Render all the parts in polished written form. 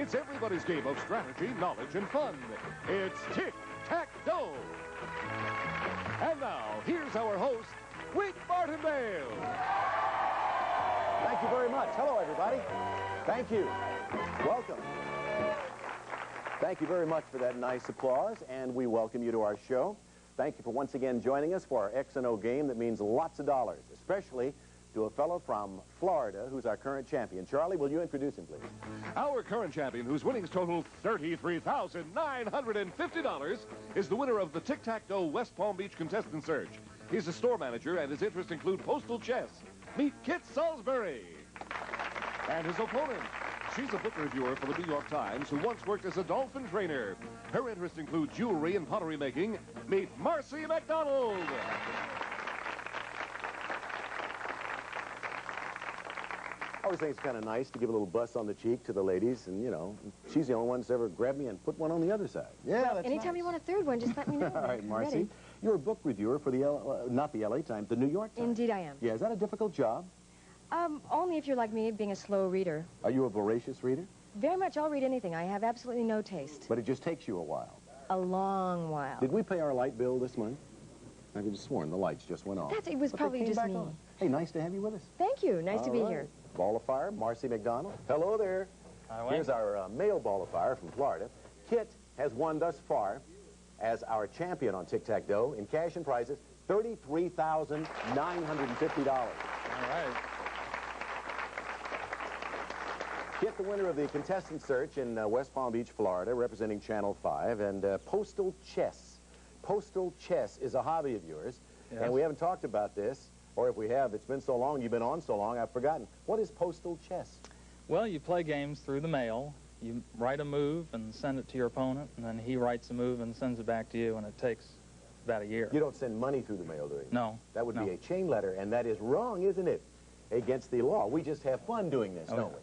It's everybody's game of strategy, knowledge, and fun. It's Tic Tac Dough. And now, here's our host, Wink Martindale. Thank you very much. Hello, everybody. Thank you. Welcome. Thank you very much for that nice applause, and we welcome you to our show. Thank you for once again joining us for our X&O game that means lots of dollars, especially to a fellow from Florida who's our current champion. Charlie, will you introduce him, please? Our current champion, whose winnings total $33,950, is the winner of the Tic Tac Dough West Palm Beach Contestant Search. He's a store manager, and his interests include postal chess. Meet Kit Salisbury. And his opponent. She's a book reviewer for the New York Times who once worked as a dolphin trainer. Her interests include jewelry and pottery making. Meet Marcy McDonald. I always think it's kind of nice to give a little buss on the cheek to the ladies, and, you know, she's the only one that's ever grabbed me and put one on the other side. Yeah, well, that's anytime nice. you want a third one, just let me know. All right, Marcy. Ready. You're a book reviewer for the, not the LA Times, the New York Times. Indeed I am. Yeah, is that a difficult job? Only if you're like me, being a slow reader. Are you a voracious reader? Very much, I'll read anything. I have absolutely no taste. But it just takes you a while. A long while. Did we pay our light bill this month? I could have sworn the lights just went off. It was probably just me. On. Hey, nice to have you with us. Thank you. Nice to be here. Ball of Fire, Marcy McDonald. Hello there. Hi, Here's our male Ball of Fire from Florida. Kit has won thus far as our champion on Tic Tac Dough in cash and prizes, $33,950. All right. Kit, the winner of the contestant search in West Palm Beach, Florida, representing Channel 5, and postal chess. Postal chess is a hobby of yours, Yes. and we haven't talked about this, or if we have, it's been so long, you've been on so long, I've forgotten. What is postal chess? Well, you play games through the mail. You write a move and send it to your opponent, and then he writes a move and sends it back to you, and it takes about a year. You don't send money through the mail, do you? No. That would no. be a chain letter, and that is wrong, isn't it? Against the law. We just have fun doing this, don't we?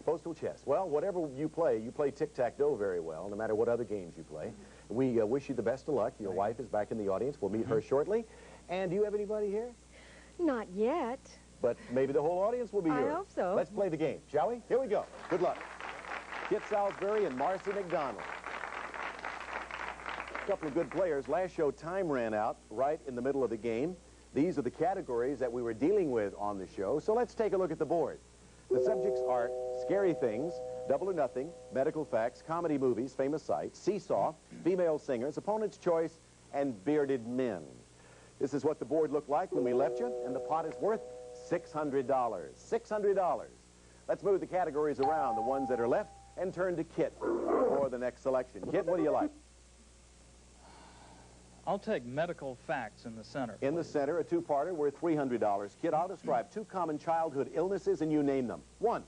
Postal chess. Well, whatever you play tic-tac-toe very well, no matter what other games you play. We wish you the best of luck. Your wife is back in the audience. We'll meet her shortly. And do you have anybody here? Not yet. But maybe the whole audience will be here. I hope so. Let's play the game, shall we? Here we go. Good luck. Kit Salisbury and Marcy McDonald. A couple of good players. Last show, time ran out right in the middle of the game. These are the categories that we were dealing with on the show. So let's take a look at the board. The subjects are scary things, double or nothing, medical facts, comedy movies, famous sights, seesaw, female singers, opponent's choice, and bearded men. This is what the board looked like when we left you, and the pot is worth $600. $600. Let's move the categories around, the ones that are left, and turn to Kit for the next selection. Kit, what do you like? I'll take medical facts in the center. In the center, a two-parter worth $300. Kit, I'll describe two common childhood illnesses, and you name them. One,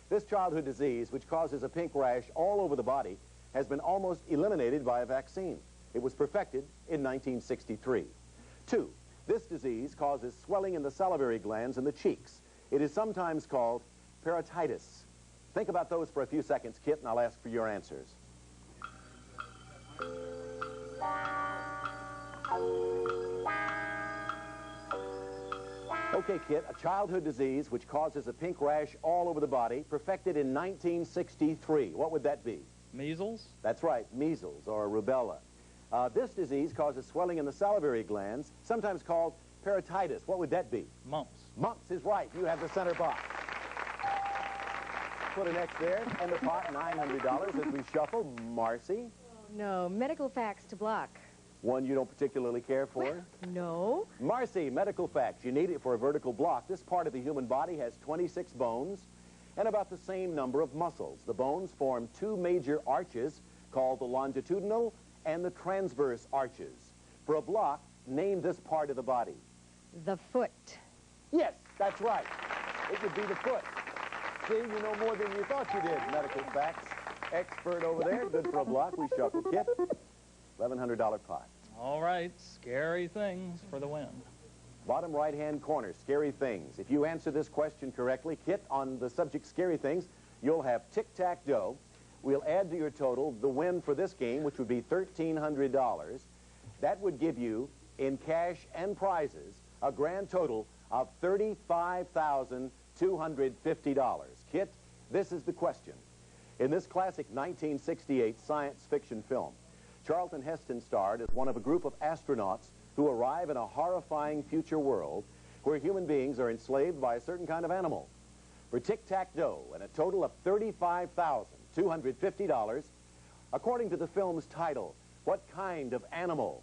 this childhood disease, which causes a pink rash all over the body, has been almost eliminated by a vaccine. It was perfected in 1963. Two, this disease causes swelling in the salivary glands in the cheeks. It is sometimes called peritonitis. Think about those for a few seconds, Kit, and I'll ask for your answers. Okay, Kit, a childhood disease which causes a pink rash all over the body, perfected in 1963. What would that be? Measles? That's right, measles or rubella. This disease causes swelling in the salivary glands, sometimes called peritonitis. What would that be? Mumps. Mumps is right. You have the center box. Put an X there, and the pot, $900 as we shuffle. Marcy? No, medical facts to block. One you don't particularly care for? No. Marcy, medical facts. You need it for a vertical block. This part of the human body has 26 bones and about the same number of muscles. The bones form two major arches called the longitudinal and the transverse arches. For a block, name this part of the body. The foot. Yes, that's right. It would be the foot. See, you know more than you thought you did, medical facts. Expert over there. Good for a block. We shuffle, Kit. $1,100 pot. All right, scary things for the win. Bottom right-hand corner, scary things. If you answer this question correctly, Kit, on the subject scary things, you'll have Tic Tac Dough. We'll add to your total the win for this game, which would be $1,300. That would give you, in cash and prizes, a grand total of $35,250. Kit, this is the question. In this classic 1968 science fiction film, Charlton Heston starred as one of a group of astronauts who arrive in a horrifying future world where human beings are enslaved by a certain kind of animal. For Tic Tac Dough and a total of $35,250, according to the film's title, what kind of animal?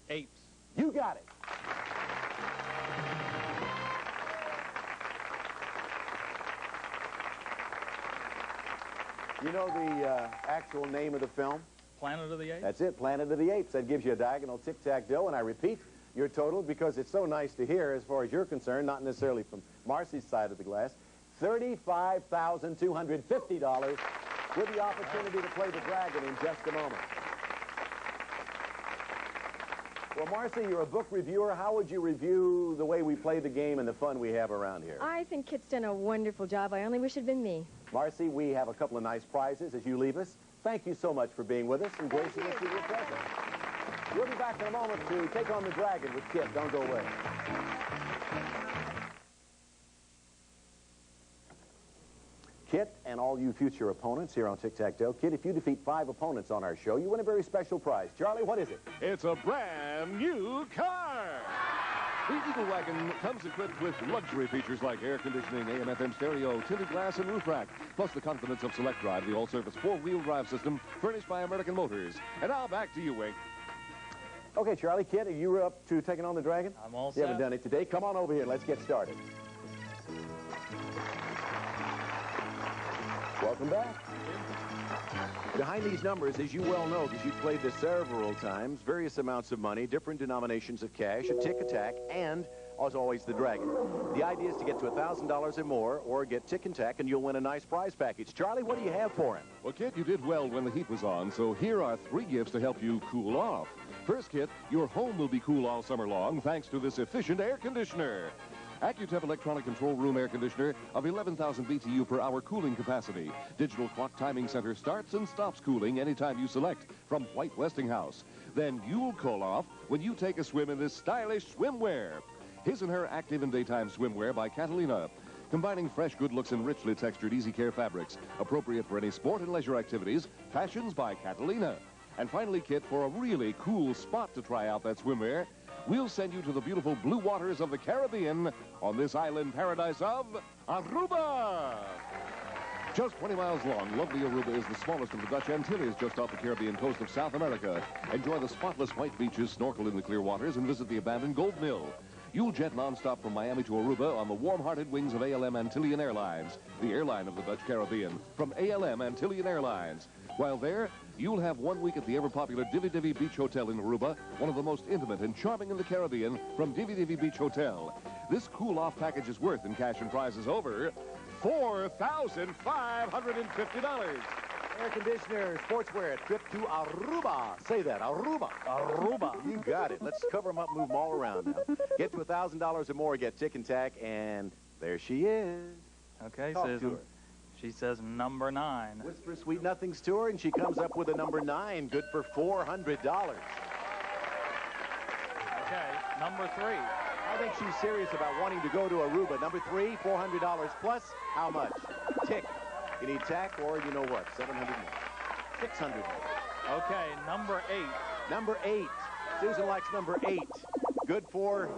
Apes. You got it. You know the actual name of the film? Planet of the Apes? That's it, Planet of the Apes. That gives you a diagonal tic-tac-toe, and I repeat, your total, because it's so nice to hear as far as you're concerned, not necessarily from Marcy's side of the glass, $35,250 with the opportunity to play the dragon in just a moment. Well, Marcy, you're a book reviewer. How would you review the way we play the game and the fun we have around here? I think Kit's done a wonderful job. I only wish it had been me. Marcy, we have a couple of nice prizes as you leave us. Thank you so much for being with us and gracing us with your presence. We'll be back in a moment to take on the dragon with Kit. Don't go away. Kit and all you future opponents here on Tic Tac Dough. Kit, if you defeat 5 opponents on our show, you win a very special prize. Charlie, what is it? It's a brand new car. The Eagle Wagon comes equipped with luxury features like air conditioning, AM/FM stereo, tinted glass, and roof rack, plus the confidence of Select Drive, the all-service 4-wheel drive system furnished by American Motors. And now back to you, Wink. Okay, Charlie, Kit, are you up to taking on the dragon? I'm all set. You haven't done it today. Come on over here. Let's get started. Welcome back. Behind these numbers, as you well know, because you've played this several times, various amounts of money, different denominations of cash, a tick attack, and, as always, the dragon. The idea is to get to $1,000 or more, or get tick and tack, and you'll win a nice prize package. Charlie, what do you have for him? Well, Kit, you did well when the heat was on, so here are 3 gifts to help you cool off. First, Kit, your home will be cool all summer long thanks to this efficient air conditioner. AccuTemp electronic control room air conditioner of 11,000 BTU per hour cooling capacity. Digital clock timing center starts and stops cooling anytime you select from White Westinghouse. Then you'll cool off when you take a swim in this stylish swimwear. His and Her Active and Daytime Swimwear by Catalina. Combining fresh good looks and richly textured easy care fabrics. Appropriate for any sport and leisure activities. Fashions by Catalina. And finally, Kit, for a really cool spot to try out that swimwear, we'll send you to the beautiful blue waters of the Caribbean on this island paradise of Aruba. Just 20 miles long, lovely Aruba is the smallest of the Dutch Antilles just off the Caribbean coast of South America. Enjoy the spotless white beaches, snorkel in the clear waters, and visit the abandoned gold mill. You'll jet nonstop from Miami to Aruba on the warm-hearted wings of ALM Antillean Airlines, the airline of the Dutch Caribbean, from ALM Antillean Airlines. While there, you'll have 1 week at the ever-popular Divi Divi Beach Hotel in Aruba, one of the most intimate and charming in the Caribbean, from Divi Divi Beach Hotel. This cool-off package is worth, in cash and prizes, over $4,550. Air conditioner, sportswear, trip to Aruba. Say that, Aruba. Aruba. You got it. Let's cover them up, move them all around now. Get to $1,000 or more, get tick and tack, and there she is. Okay, Talk Susan. to her. She says number 9. Whisper sweet nothings to her, and she comes up with a number 9, good for $400. Okay, number 3. I think she's serious about wanting to go to Aruba. Number 3, $400 plus. How much? Tick. You need tack, or you know what? 700 more. 600 more. Okay, number 8. Number 8. Susan likes number 8. Good for...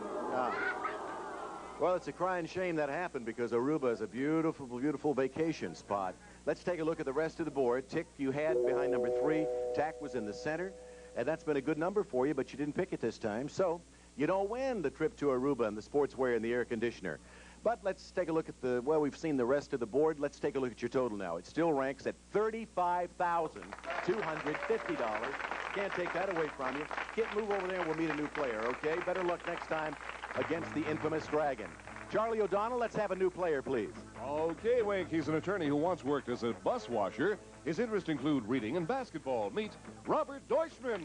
well, it's a crying shame that happened because Aruba is a beautiful, beautiful vacation spot. Let's take a look at the rest of the board. Tick you had behind number 3. Tack was in the center. And that's been a good number for you, but you didn't pick it this time. So you don't win the trip to Aruba and the sportswear and the air conditioner. But let's take a look at the, well, we've seen the rest of the board. Let's take a look at your total now. It still ranks at $35,250. Can't take that away from you. Kit, move over there and we'll meet a new player, okay? Better luck next time against the infamous dragon. Charlie O'Donnell, let's have a new player, please. Okay, Wink, he's an attorney who once worked as a bus washer. His interests include reading and basketball. Meet Robert Deutschman.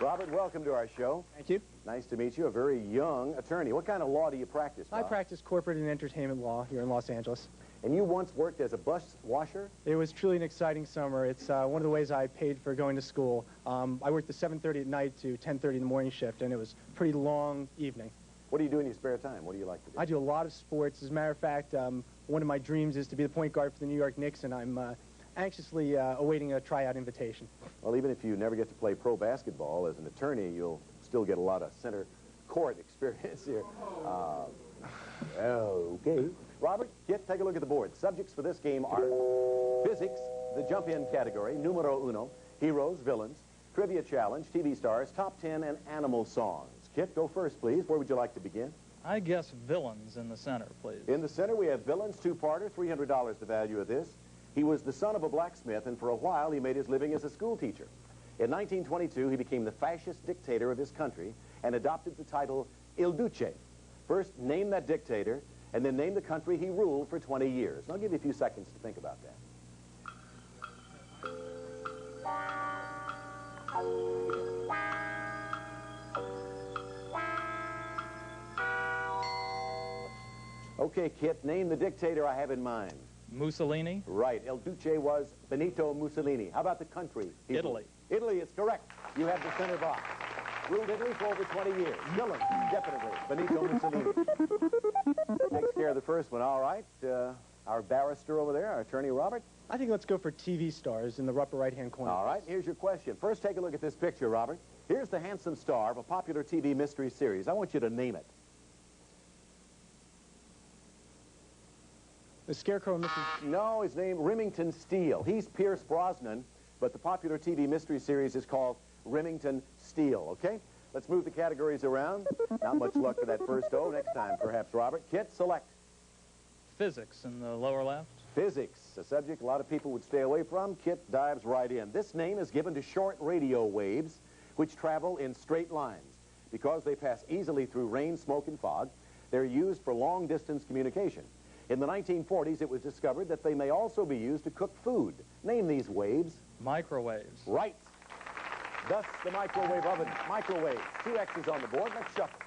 Robert, welcome to our show. Thank you. Nice to meet you. A very young attorney. What kind of law do you practice, Bob? I practice corporate and entertainment law here in Los Angeles. And you once worked as a bus washer? It was truly an exciting summer. It's one of the ways I paid for going to school. I worked the 7:30 at night to 10:30 in the morning shift, and it was a pretty long evening. What do you do in your spare time? What do you like to do? I do a lot of sports. As a matter of fact, one of my dreams is to be the point guard for the New York Knicks, and I'm anxiously awaiting a tryout invitation. Well, even if you never get to play pro basketball as an attorney, you'll still get a lot of center court experience here. Okay. Robert, Kit, take a look at the board. Subjects for this game are physics, the jump-in category, numero uno, heroes, villains, trivia challenge, TV stars, top 10, and animal songs. Kit, go first, please. Where would you like to begin? I guess villains in the center, please. In the center, we have villains, two-parter, $300 the value of this. He was the son of a blacksmith, and for a while he made his living as a school teacher. In 1922, he became the fascist dictator of his country and adopted the title Il Duce. First, name that dictator, and then name the country he ruled for 20 years. And I'll give you a few seconds to think about that. Okay, Kit, name the dictator I have in mind. Mussolini? Right. El Duce was Benito Mussolini. How about the country? Italy. Italy is correct. You have the center box. Ruled Italy for over 20 years. Villain, definitely. Benito Mussolini. Takes care of the first one. All right. Our barrister over there, our attorney, Robert. I think let's go for TV stars in the upper right-hand corner. All right. Here's your question. First, take a look at this picture, Robert. Here's the handsome star of a popular TV mystery series. I want you to name it. The Scarecrow, Mrs. No, his name, Remington Steele. He's Pierce Brosnan, but the popular TV mystery series is called Remington Steele, okay? Let's move the categories around. Not much luck for that first O. Next time, perhaps, Robert. Kit, select. Physics in the lower left. Physics, a subject a lot of people would stay away from. Kit dives right in. This name is given to short radio waves which travel in straight lines. Because they pass easily through rain, smoke, and fog, they're used for long-distance communication. In the 1940s, it was discovered that they may also be used to cook food. Name these waves. Microwaves. Right. Thus, the microwave oven. Microwave. 2 X's on the board. Let's shuffle.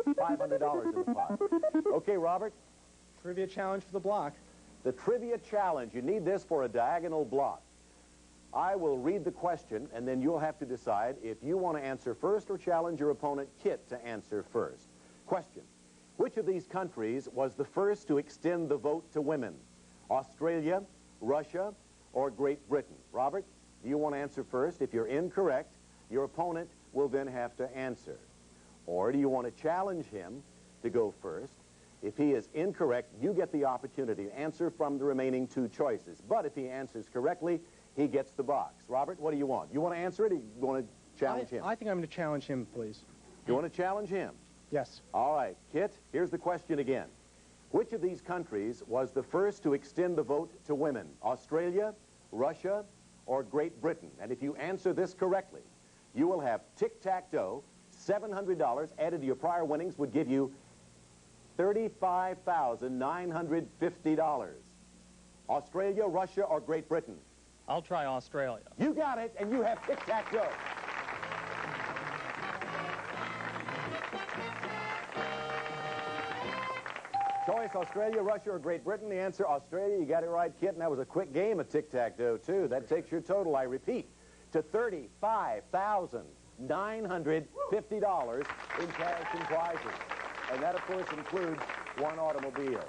$500 in the pot. Okay, Robert. Trivia challenge for the block. The trivia challenge. You need this for a diagonal block. I will read the question, and then you'll have to decide if you want to answer first or challenge your opponent, Kit, to answer first. Question. Which of these countries was the first to extend the vote to women? Australia, Russia, or Great Britain? Robert, do you want to answer first? If you're incorrect, your opponent will then have to answer. Or do you want to challenge him to go first? If he is incorrect, you get the opportunity to answer from the remaining 2 choices. But if he answers correctly, he gets the box. Robert, what do you want? You want to answer it, or you want to challenge him? I think I'm going to challenge him, please. You want to challenge him? Yes. All right, Kit, here's the question again. Which of these countries was the first to extend the vote to women? Australia, Russia, or Great Britain? And if you answer this correctly, you will have Tic Tac Dough. $700 added to your prior winnings would give you $35,950. Australia, Russia, or Great Britain? I'll try Australia. You got it, and you have Tic Tac Dough. Choice, Australia, Russia, or Great Britain? The answer, Australia. You got it right, Kit, and that was a quick game of tic-tac-toe, too. That takes your total, I repeat, to $35,950 in cash and prizes. And that, of course, includes 1 automobile.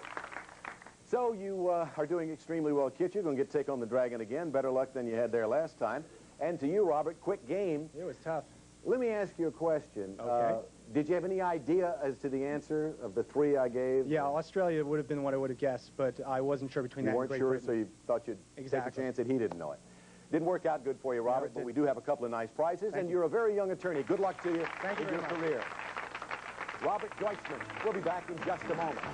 So you are doing extremely well, Kit. You're going to take on the Dragon again. Better luck than you had there last time. And to you, Robert, quick game. It was tough. Let me ask you a question. Okay. Did you have any idea as to the answer of the 3 I gave? Yeah, Australia would have been what I would have guessed, but I wasn't sure between that and Great You weren't Britain. sure, so you thought you'd take a chance that he didn't know it. Didn't work out good for you, Robert, but we do have a couple of nice prizes, and you're a very young attorney. Good luck to you in your career. Robert Deutschman. We'll be back in just a moment.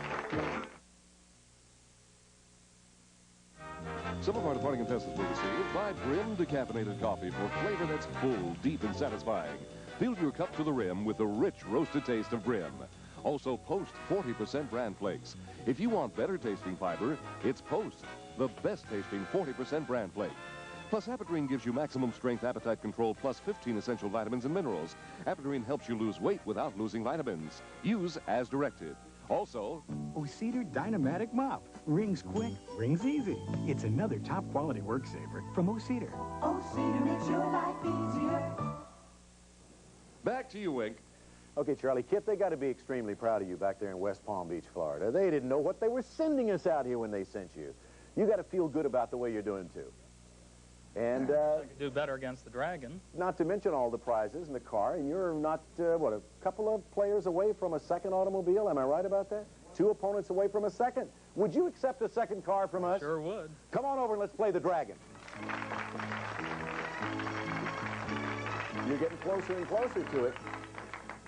Some of our departing contestants will receive 5 Brim decaffeinated coffee for flavor that's full, deep, and satisfying. Fill your cup to the rim with the rich roasted taste of Brim. Also, Post 40% bran flakes. If you want better tasting fiber, it's Post, the best tasting 40% bran flake. Plus, Apidrine gives you maximum strength appetite control plus 15 essential vitamins and minerals. Apidrine helps you lose weight without losing vitamins. Use as directed. Also, Cedar Dynamatic Mop. Rings quick, rings easy. It's another top quality work saver from Cedar. Cedar makes your life easier. back to you, Wink. Okay, Charlie, Kit, they got to be extremely proud of you back there in West Palm Beach, Florida. They didn't know what they were sending us out here when they sent you. You got to feel good about the way you're doing, too. And I could do better against the Dragon. not to mention all the prizes in the car, and you're not, what, a couple of players away from a second automobile? Am I right about that? 2 opponents away from a second. Would you accept a second car from us? Sure would. Come on over and let's play the Dragon. You're getting closer and closer to it.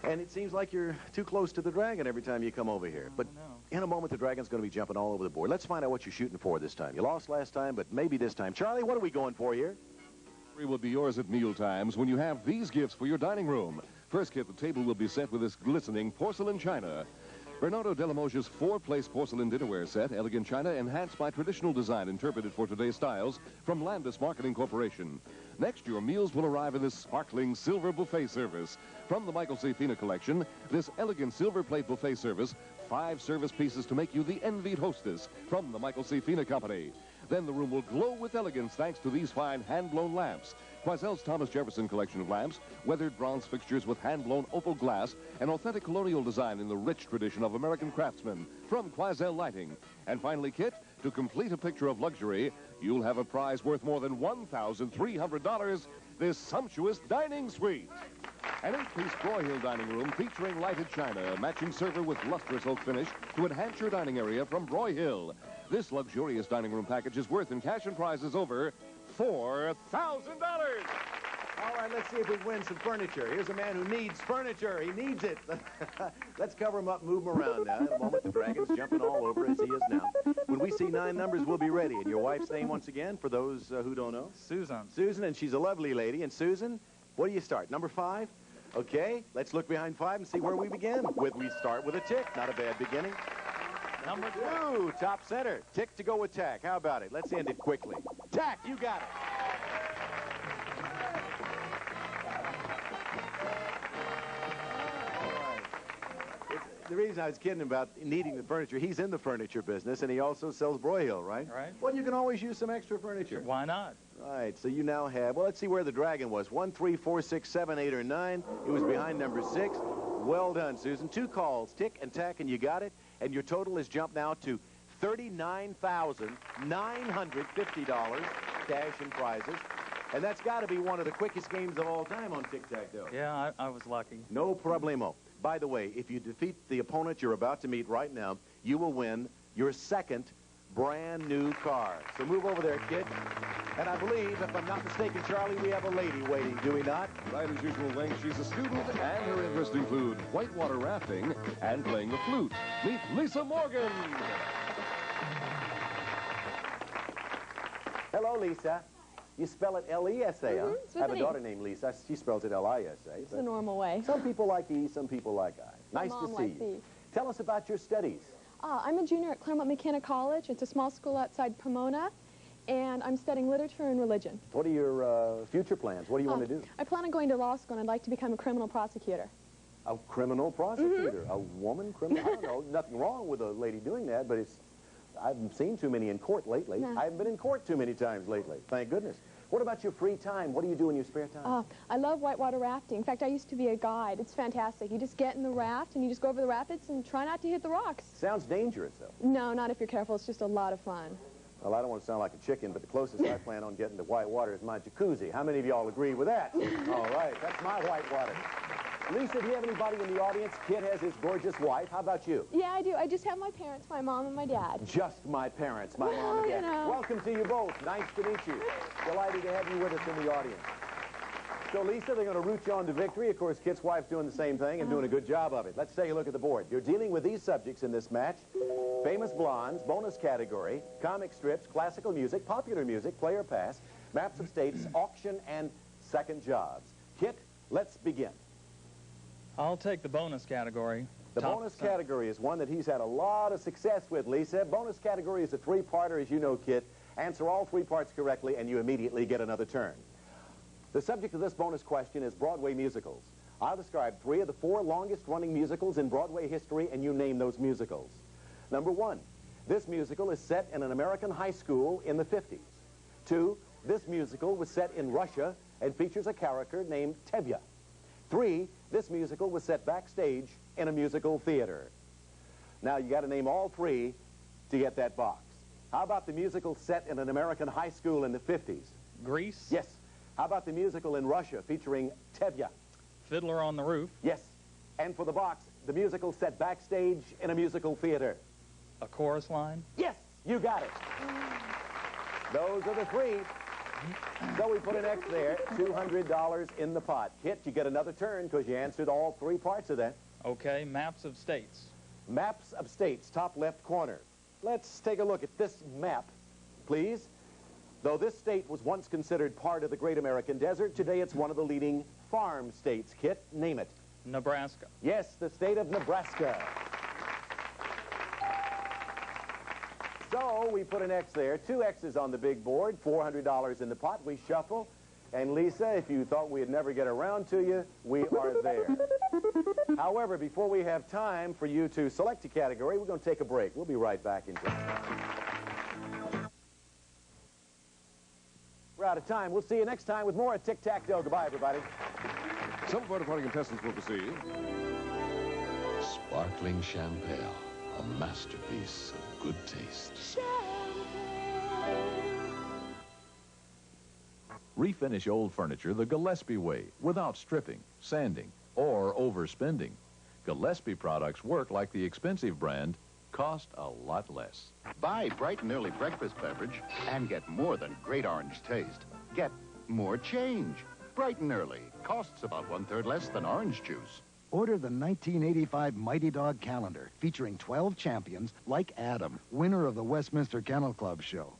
And it seems like you're too close to the Dragon every time you come over here. But in a moment, the Dragon's going to be jumping all over the board. Let's find out what you're shooting for this time. You lost last time, but maybe this time. Charlie, what are we going for here? Will be yours at meal times when you have these gifts for your dining room. First, Kit, the table will be set with this glistening porcelain china. Bernardo de la Moja's 4-place porcelain dinnerware set, elegant china enhanced by traditional design interpreted for today's styles from Landis Marketing Corporation. Next, your meals will arrive in this sparkling silver buffet service. From the Michael C. Fina collection, this elegant silver plate buffet service, 5 service pieces to make you the envied hostess from the Michael C. Fina Company. Then the room will glow with elegance thanks to these fine hand-blown lamps. Quazel's Thomas Jefferson collection of lamps, weathered bronze fixtures with hand-blown opal glass, an authentic colonial design in the rich tradition of American craftsmen from Quazel Lighting. And finally, Kit, to complete a picture of luxury, you'll have a prize worth more than $1,300, this sumptuous dining suite. An 8-piece Broyhill dining room featuring lighted china, a matching server with lustrous oak finish to enhance your dining area from Broyhill. This luxurious dining room package is worth in cash and prizes over $4,000. All right, let's see if we win some furniture. Here's a man who needs furniture. He needs it. Let's cover him up, move him around now. In a moment, the Dragon's jumping all over as he is now. When we see 9 numbers, we'll be ready. And your wife's name, once again, for those who don't know? Susan. Susan, and she's a lovely lady. And Susan, what do you start? Number 5? Okay, let's look behind 5 and see where we begin. We start with a tick. Not a bad beginning. Number 2, top center. Tick to go with tack. How about it? Let's end it quickly. Tack, you got it. The reason I was kidding about needing the furniture, he's in the furniture business, and he also sells Broyhill, right? Right. Well, you can always use some extra furniture. Why not? Right, so you now have, well, let's see where the Dragon was. 1, 3, 4, 6, 7, 8, or 9. It was behind number 6. Well done, Susan. 2 calls, tick and tack, and you got it. And your total has jumped now to $39,950 cash and prizes. And that's got to be one of the quickest games of all time on Tic Tac Dough. Yeah, I was lucky. No problemo. By the way, if you defeat the opponent you're about to meet right now, you will win your second brand new car. So move over there, kid. And I believe, if I'm not mistaken, Charlie, we have a lady waiting, do we not? Right as usual, Wink, she's a student, and her interests include whitewater rafting and playing the flute. Meet Lisa Morgan. Hello, Lisa. You spell it L-E-S-A, huh? I have a daughter named Lisa. She spells it L-I-S-A. It's the normal way. Some people like E, some people like I. Nice to see you. Tell us about your studies. I'm a junior at Claremont McKenna College. It's a small school outside Pomona, and I'm studying literature and religion. What are your future plans? What do you want to do? I plan on going to law school, and I'd like to become a criminal prosecutor. A criminal prosecutor? A woman criminal? I don't know. Nothing wrong with a lady doing that, but I haven't seen too many in court lately. No. I haven't been in court too many times lately. Thank goodness. What about your free time? What do you do in your spare time? I love whitewater rafting. In fact, I used to be a guide. It's fantastic. You just get in the raft, and you just go over the rapids and try not to hit the rocks. Sounds dangerous, though. No, not if you're careful. It's just a lot of fun. Well, I don't want to sound like a chicken, but the closest I plan on getting to whitewater is my jacuzzi. How many of y'all agree with that? All right, that's my whitewater. Lisa, do you have anybody in the audience? Kid has his gorgeous wife. How about you? Yeah, I do. I just have my parents, my mom and my dad. Just my parents, my mom and dad. You know. Welcome to you both. Nice to meet you. Delighted to have you with us in the audience. So, Lisa, they're going to root you on to victory. Of course, Kit's wife's doing the same thing and doing a good job of it. Let's take a look at the board. You're dealing with these subjects in this match. Famous blondes, bonus category, comic strips, classical music, popular music, player pass, maps of states, auction, and second jobs. Kit, let's begin. I'll take the bonus category. The bonus category is one that he's had a lot of success with, Lisa. Bonus category is a 3-parter, as you know, Kit. Answer all 3 parts correctly, and you immediately get another turn. The subject of this bonus question is Broadway musicals. I'll describe 3 of the 4 longest-running musicals in Broadway history, and you name those musicals. Number 1, this musical is set in an American high school in the 50s. 2, this musical was set in Russia and features a character named Tevye. 3, this musical was set backstage in a musical theater. Now, you got to name all 3 to get that box. How about the musical set in an American high school in the 50s? Grease? Yes. How about the musical in Russia featuring Tevye? Fiddler on the Roof? Yes. And for the box, the musical set backstage in a musical theater. A Chorus Line? Yes, you got it. Those are the 3. So we put an X there, $200 in the pot. Kit, you get another turn because you answered all 3 parts of that. Okay, maps of states. Maps of states, top left corner. Let's take a look at this map, please. Though this state was once considered part of the Great American Desert, today it's one of the leading farm states. Kit, name it. Nebraska. Yes, the state of Nebraska. So we put an X there, 2 X's on the big board, $400 in the pot. We shuffle. And Lisa, if you thought we'd never get around to you, we are there. However, before we have time for you to select a category, we're going to take a break. We'll be right back in just a minute. We're out of time. We'll see you next time with more Tic Tac Dough. Goodbye, everybody. Some photophonic contestants will proceed. Sparkling champagne, a masterpiece of good taste. Refinish old furniture the Gillespie way, without stripping, sanding, or overspending. Gillespie products work like the expensive brand, cost a lot less. Buy bright and early breakfast beverage and get more than great orange taste. Get more change. Bright and early costs about 1/3 less than orange juice. Order the 1985 Mighty Dog calendar featuring 12 champions like Adam, winner of the Westminster Kennel Club show.